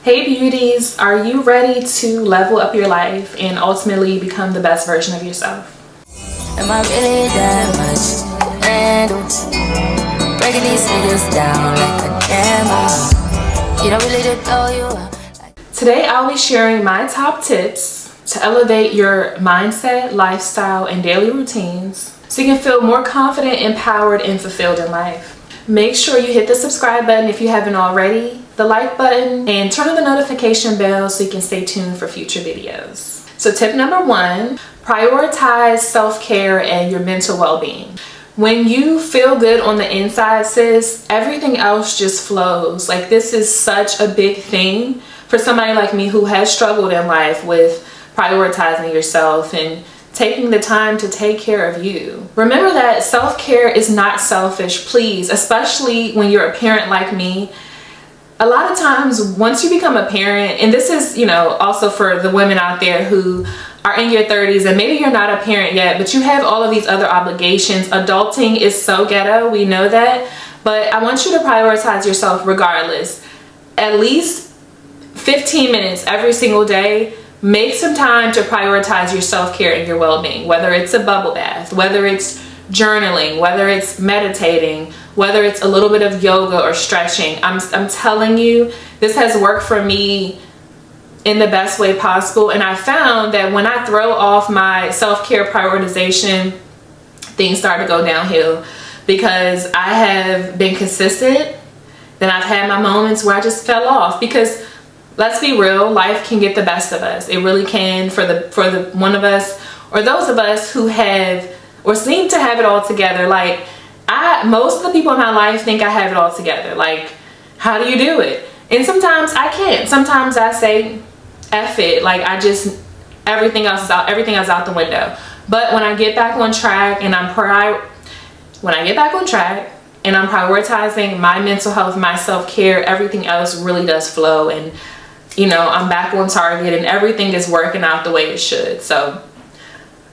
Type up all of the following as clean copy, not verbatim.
Hey beauties, are you ready to level up your life and ultimately become the best version of yourself? Am I really that much to handle? Breaking these niggas down like a camera. You don't really to throw you up. Today I'll be sharing my top tips to elevate your mindset, lifestyle, and daily routines so you can feel more confident, empowered, and fulfilled in life. Make sure you hit the subscribe button if you haven't already, the like button, and turn on the notification bell so you can stay tuned for future videos. So tip number 1, prioritize self-care and your mental well-being. When you feel good on the inside, sis, everything else just flows. Like, this is such a big thing for somebody like me who has struggled in life with prioritizing yourself and taking the time to take care of you. Remember that self-care is not selfish, please, especially when you're a parent like me. A lot of times once you become a parent, and this is, also for the women out there who are in your 30s and maybe you're not a parent yet, but you have all of these other obligations. Adulting is so ghetto, we know that, but I want you to prioritize yourself regardless. At least 15 minutes every single day. Make some time to prioritize your self-care and your well-being, whether it's a bubble bath, whether it's journaling, whether it's meditating, whether it's a little bit of yoga or stretching. I'm telling you, this has worked for me in the best way possible. And I found that when I throw off my self-care prioritization, things start to go downhill because I have been consistent. Then I've had my moments where I just fell off because, let's be real, life can get the best of us. It really can for the one of us, or those of us who have or seem to have it all together. Like, most of the people in my life think I have it all together. Like, how do you do it? And sometimes I can't. Sometimes I say, F it. Like, everything else is out the window. But when I get back on track and I'm prioritizing my mental health, my self-care, everything else really does flow, and I'm back on target and everything is working out the way it should. So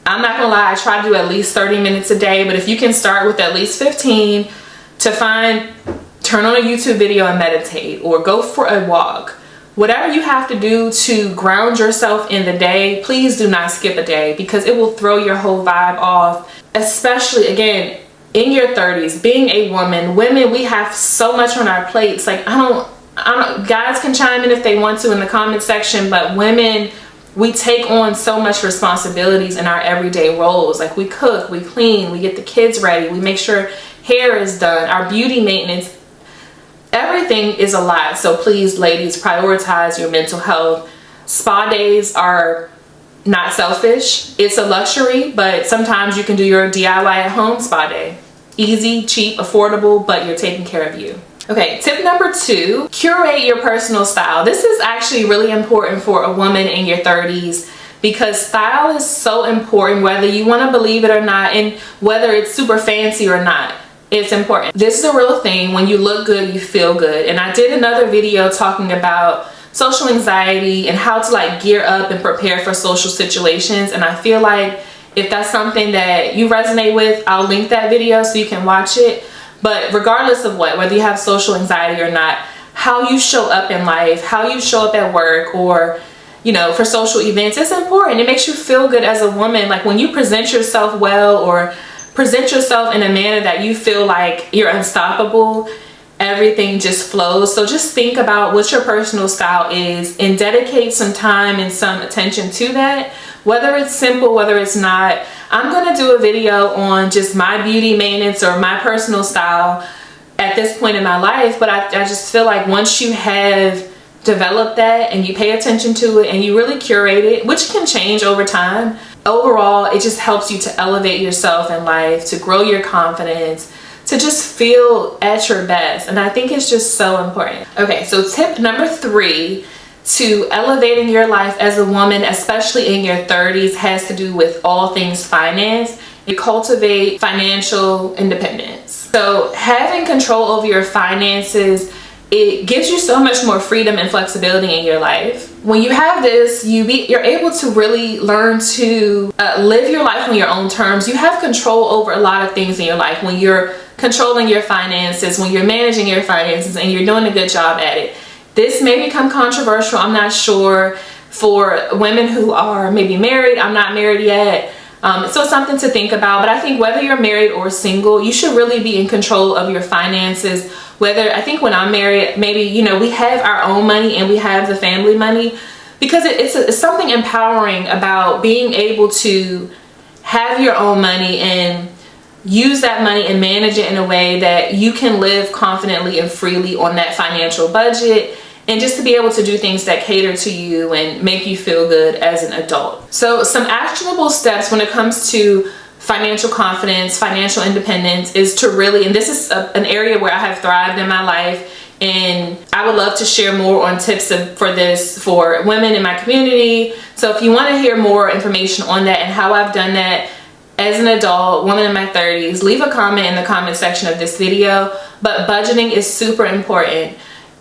I'm not gonna lie, I try to do at least 30 minutes a day, but if you can start with at least 15 turn on a YouTube video and meditate, or go for a walk. Whatever you have to do to ground yourself in the day, please do not skip a day, because it will throw your whole vibe off. Especially, again, in your 30s, being a woman, women, we have so much on our plates. Like, I don't, guys can chime in if they want to in the comment section, but women, we take on so much responsibilities in our everyday roles. Like, we cook, we clean, we get the kids ready, we make sure hair is done, our beauty maintenance, everything is a lot. So please, ladies, prioritize your mental health. Spa days are not selfish. It's a luxury, but sometimes you can do your DIY at home spa day. Easy, cheap, affordable, but you're taking care of you. Okay, tip number 2, curate your personal style. This is actually really important for a woman in your 30s because style is so important, whether you want to believe it or not, and whether it's super fancy or not. It's important. This is a real thing. When you look good, you feel good. And I did another video talking about social anxiety and how to gear up and prepare for social situations. And I feel like if that's something that you resonate with, I'll link that video so you can watch it. But regardless of whether you have social anxiety or not, how you show up in life, how you show up at work, or for social events, it's important. It makes you feel good as a woman. Like, when you present yourself well, or present yourself in a manner that you feel like you're unstoppable, everything just flows. So just think about what your personal style is and dedicate some time and some attention to that, whether it's simple, whether it's not. I'm gonna do a video on just my beauty maintenance or my personal style at this point in my life, but I just feel like once you have developed that and you pay attention to it and you really curate it, which can change over time, overall it just helps you to elevate yourself in life, to grow your confidence, to just feel at your best. And I think it's just so important. Okay, so tip number 3 to elevating your life as a woman, especially in your 30s, has to do with all things finance. You cultivate financial independence. So having control over your finances, it gives you so much more freedom and flexibility in your life. When you have this, you're able to really learn to live your life on your own terms. You have control over a lot of things in your life when you're controlling your finances, when you're managing your finances and you're doing a good job at it. This may become controversial, I'm not sure, for women who are maybe married. I'm not married yet. So it's something to think about. But I think whether you're married or single, you should really be in control of your finances. I think when I'm married, maybe, you know, we have our own money and we have the family money, because it's something empowering about being able to have your own money and use that money and manage it in a way that you can live confidently and freely on that financial budget, and just to be able to do things that cater to you and make you feel good as an adult. So some actionable steps when it comes to financial confidence, financial independence, is to really, and this is an area where I have thrived in my life, and I would love to share more on tips for this for women in my community. So if you want to hear more information on that and how I've done that as an adult woman in my 30s, leave a comment in the comment section of this video. But budgeting is super important.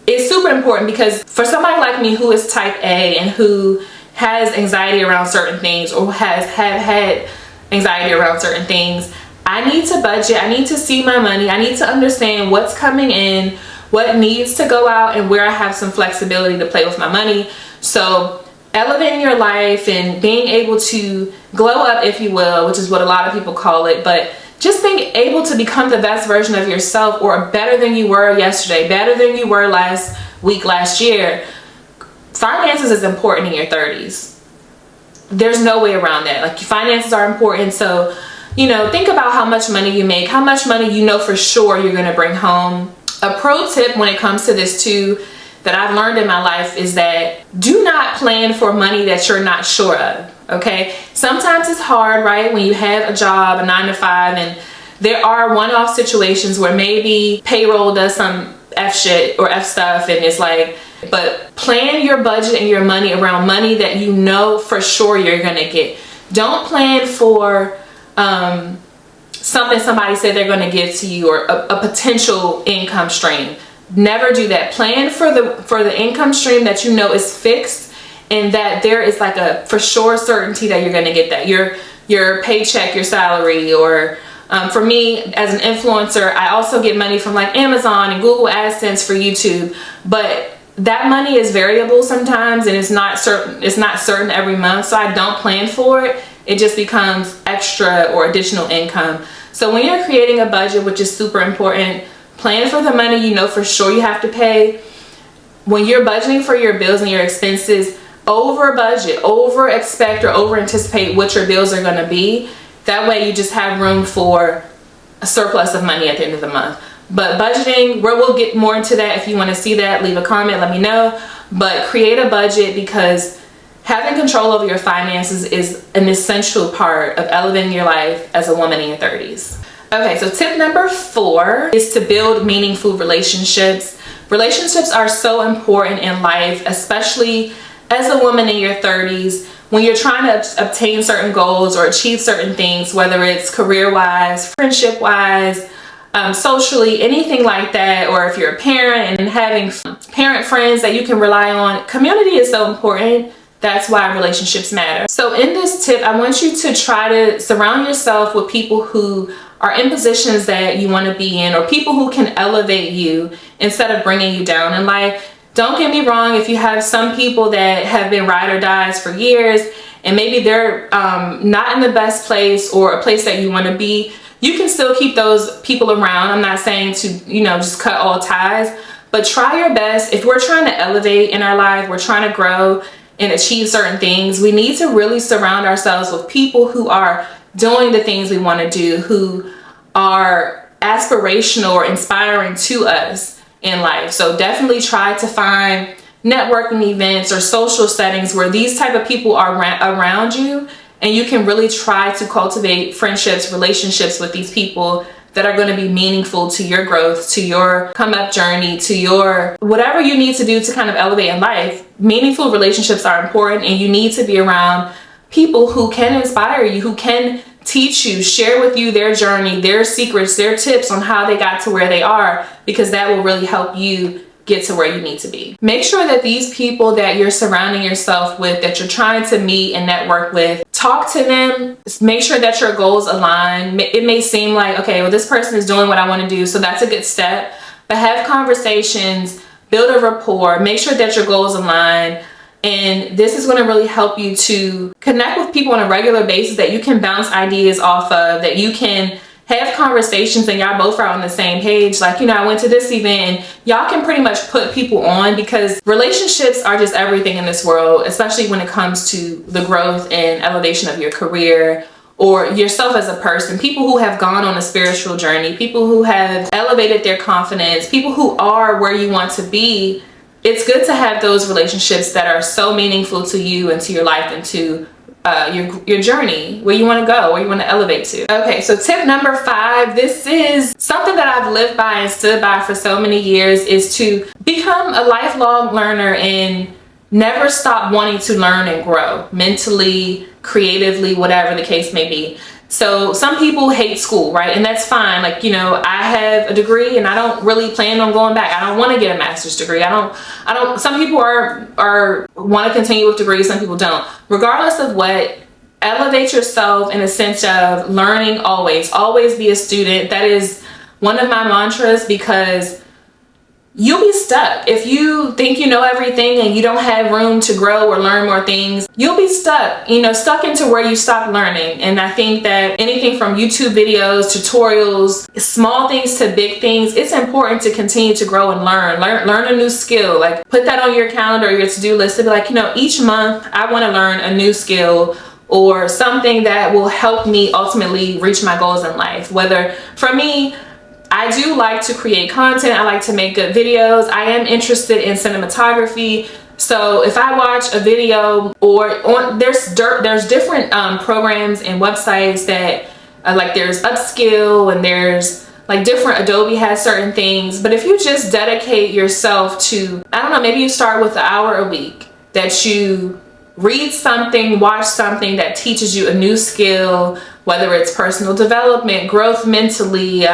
It's super important because for somebody like me who is type A and who has anxiety around certain things, or have had anxiety around certain things, I need to budget. I need to see my money. I need to understand what's coming in, what needs to go out, and where I have some flexibility to play with my money. So elevating your life and being able to glow up, if you will, which is what a lot of people call it, but just being able to become the best version of yourself, or better than you were yesterday, better than you were last week, last year. Finances is important in your 30s. There's no way around that. Like, your finances are important. So, you know, think about how much money you make, how much money you know for sure you're going to bring home. A pro tip when it comes to this too, that I've learned in my life, is that do not plan for money that you're not sure of. Okay, sometimes it's hard, right, when you have a job, a 9 to 5, and there are one-off situations where maybe payroll does some F shit or F stuff, and it's like, but plan your budget and your money around money that you know for sure you're gonna get. Don't plan for something somebody said they're gonna give to you, or a potential income stream. Never do that. Plan for the income stream that you know is fixed, and that there is like a for sure certainty that you're going to get that. Your paycheck, your salary, or for me as an influencer, I also get money from like Amazon and Google AdSense for YouTube, but that money is variable sometimes, and it's not certain every month, so I don't plan for it. It just becomes extra or additional income. So when you're creating a budget, which is super important, plan for the money you know for sure you have to pay. When you're budgeting for your bills and your expenses, over budget, over expect, or over anticipate what your bills are going to be. That way you just have room for a surplus of money at the end of the month. But budgeting, we'll get more into that. If you want to see that, leave a comment, let me know. But create a budget, because having control over your finances is an essential part of elevating your life as a woman in your 30s. Okay, so tip number 4 is to build meaningful relationships. Relationships are so important in life, especially as a woman in your 30s, when you're trying to obtain certain goals or achieve certain things, whether it's career-wise, friendship-wise, socially, anything like that, or if you're a parent and having parent friends that you can rely on. Community is so important. That's why relationships matter. So in this tip, I want you to try to surround yourself with people who are in positions that you want to be in, or people who can elevate you instead of bringing you down in life. Don't get me wrong, if you have some people that have been ride or dies for years, and maybe they're not in the best place or a place that you want to be, you can still keep those people around. I'm not saying to, you know, just cut all ties, but try your best. If we're trying to elevate in our life, we're trying to grow and achieve certain things, we need to really surround ourselves with people who are doing the things we want to do, who are aspirational or inspiring to us in life. So definitely try to find networking events or social settings where these type of people are around you, and you can really try to cultivate friendships, relationships with these people that are going to be meaningful to your growth, to your come up journey, to your whatever you need to do to kind of elevate in life. Meaningful relationships are important, and you need to be around people who can inspire you, who can teach you, share with you their journey, their secrets, their tips on how they got to where they are, because that will really help you get to where you need to be. Make sure that these people that you're surrounding yourself with, that you're trying to meet and network with, talk to them. Make sure that your goals align. It may seem like, okay, well, this person is doing what I want to do, so that's a good step, but have conversations, build a rapport, make sure that your goals align. And this is going to really help you to connect with people on a regular basis that you can bounce ideas off of, that you can have conversations and y'all both are on the same page. Like, you know, I went to this event and y'all can pretty much put people on, because relationships are just everything in this world, especially when it comes to the growth and elevation of your career or yourself as a person. People who have gone on a spiritual journey, people who have elevated their confidence, people who are where you want to be. It's good to have those relationships that are so meaningful to you and to your life and to your journey, where you want to go, where you want to elevate to. Okay, so tip number 5, this is something that I've lived by and stood by for so many years, is to become a lifelong learner and never stop wanting to learn and grow mentally, creatively, whatever the case may be. So some people hate school, right? And that's fine. Like, you know, I have a degree and I don't really plan on going back. I don't want to get a master's degree. I don't, some people are want to continue with degrees, some people don't. Regardless of what, elevate yourself in a sense of learning always. Always be a student. That is one of my mantras, because you'll be stuck. If you think you know everything and you don't have room to grow or learn more things, you'll be stuck, you know, stuck into where you stop learning. And I think that anything from YouTube videos, tutorials, small things to big things, it's important to continue to grow and learn a new skill. Like, put that on your calendar or your to-do list to be like, you know, each month I want to learn a new skill or something that will help me ultimately reach my goals in life. Whether, for me, I do like to create content. I like to make good videos. I am interested in cinematography. So if I watch a video there's different programs and websites that like, there's Upskill and there's like different, Adobe has certain things. But if you just dedicate yourself to, I don't know, maybe you start with an hour a week that you read something, watch something that teaches you a new skill, whether it's personal development, growth mentally,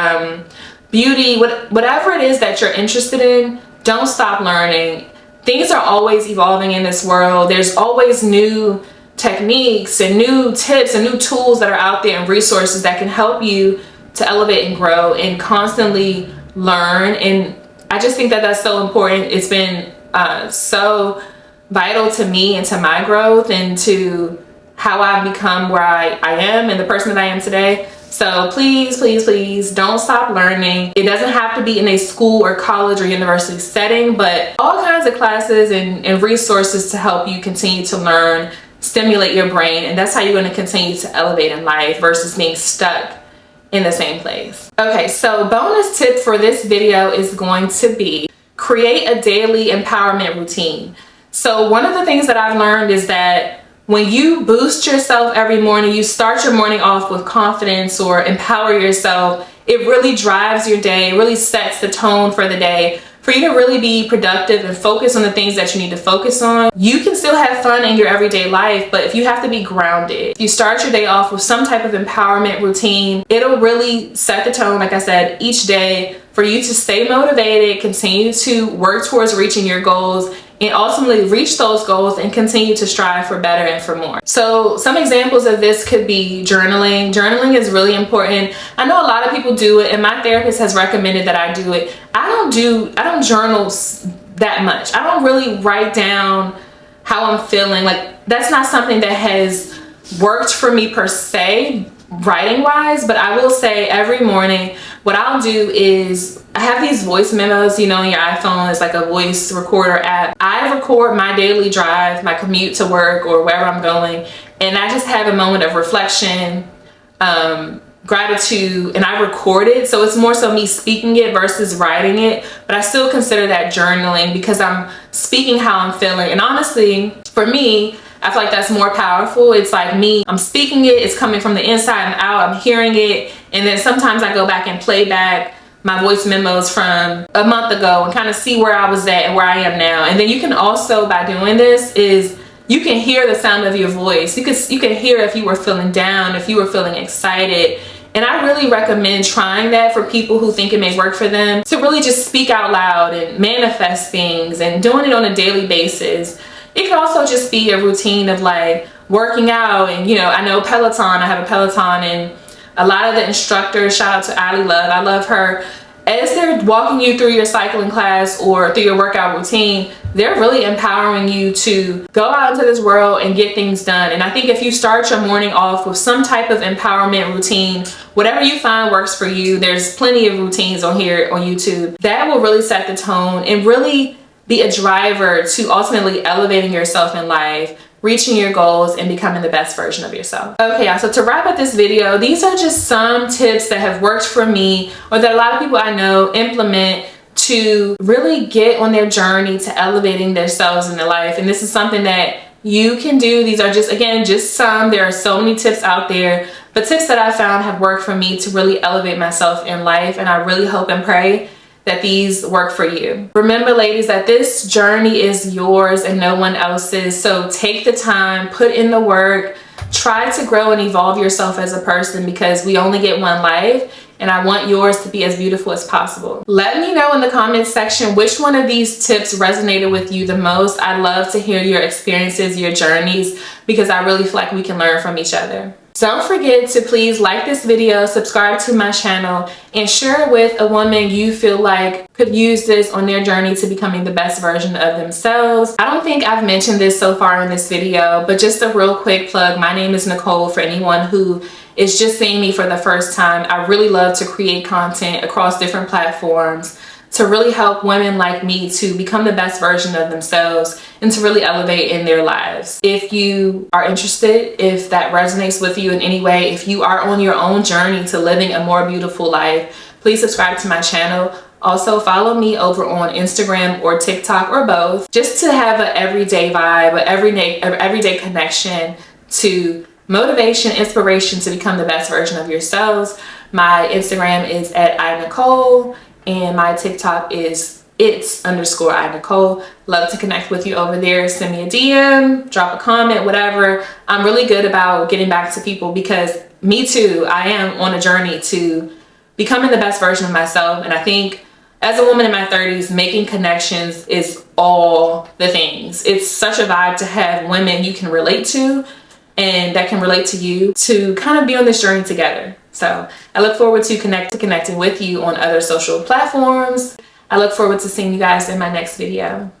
beauty, whatever it is that you're interested in, don't stop learning. Things are always evolving in this world. There's always new techniques and new tips and new tools that are out there and resources that can help you to elevate and grow and constantly learn. And I just think that that's so important. It's been so vital to me and to my growth and to how I've become where I am and the person that I am today. So please, please, please don't stop learning. It doesn't have to be in a school or college or university setting, but all kinds of classes and resources to help you continue to learn, stimulate your brain, and that's how you're going to continue to elevate in life versus being stuck in the same place. Okay, so bonus tip for this video is going to be create a daily empowerment routine. So one of the things that I've learned is that when you boost yourself every morning, you start your morning off with confidence or empower yourself, it really drives your day, it really sets the tone for the day for you to really be productive and focus on the things that you need to focus on. You can still have fun in your everyday life, but if you have to be grounded, if you start your day off with some type of empowerment routine, it'll really set the tone, like I said, each day for you to stay motivated, continue to work towards reaching your goals, and ultimately reach those goals and continue to strive for better and for more. So some examples of this could be journaling. Journaling is really important. I know a lot of people do it, and my therapist has recommended that I do it. I don't journal that much. I don't really write down how I'm feeling. Like, that's not something that has worked for me per se, writing wise, but I will say every morning what I'll do is I have these voice memos, you know, on your iPhone. It's like a voice recorder app. I record my daily drive, my commute to work or wherever I'm going, and I just have a moment of reflection, gratitude, and I record it. So it's more so me speaking it versus writing it, but I still consider that journaling because I'm speaking how I'm feeling. And honestly, for me, I feel like that's more powerful. It's like me, I'm speaking it, it's coming from the inside and out, I'm hearing it, and then sometimes I go back and play back my voice memos from a month ago and kind of see where I was at and where I am now. And then you can also, by doing this, is you can hear the sound of your voice. You can hear if you were feeling down, if you were feeling excited. And I really recommend trying that for people who think it may work for them, to really just speak out loud and manifest things and doing it on a daily basis. It can also just be a routine of like working out. And you know, I know Peloton, I have a Peloton, and a lot of the instructors, shout out to Ali Love, I love her, as they're walking you through your cycling class or through your workout routine, they're really empowering you to go out into this world and get things done. And I think if you start your morning off with some type of empowerment routine, whatever you find works for you, there's plenty of routines on here on YouTube, that will really set the tone and really be a driver to ultimately elevating yourself in life, reaching your goals, and becoming the best version of yourself. Okay, y'all, so to wrap up this video, these are just some tips that have worked for me, or that a lot of people I know implement to really get on their journey to elevating themselves in their life. And this is something that you can do. These are just, again, just some. There are so many tips out there, but tips that I found have worked for me to really elevate myself in life. And I really hope and pray that these work for you. Remember, ladies, that this journey is yours and no one else's. So take the time, put in the work, try to grow and evolve yourself as a person, because we only get one life, and I want yours to be as beautiful as possible. Let me know in the comments section which one of these tips resonated with you the most. I'd love to hear your experiences, your journeys, because I really feel like we can learn from each other. Don't forget to please like this video, subscribe to my channel, and share it with a woman you feel like could use this on their journey to becoming the best version of themselves. I don't think I've mentioned this so far in this video, but just a real quick plug. My name is Nicole, for anyone who is just seeing me for the first time. I really love to create content across different platforms to really help women like me to become the best version of themselves and to really elevate in their lives. If you are interested, if that resonates with you in any way, if you are on your own journey to living a more beautiful life, please subscribe to my channel. Also follow me over on Instagram or TikTok, or both, just to have an everyday vibe, an everyday connection to motivation, inspiration to become the best version of yourselves. My Instagram is at iNicole, and my TikTok is its_iNicole. Love to connect with you over there. Send me a DM, drop a comment, whatever. I'm really good about getting back to people, because me too, I am on a journey to becoming the best version of myself. And I think as a woman in my 30s, making connections is all the things. It's such a vibe to have women you can relate to and that can relate to you, to kind of be on this journey together. So I look forward to connecting with you on other social platforms. I look forward to seeing you guys in my next video.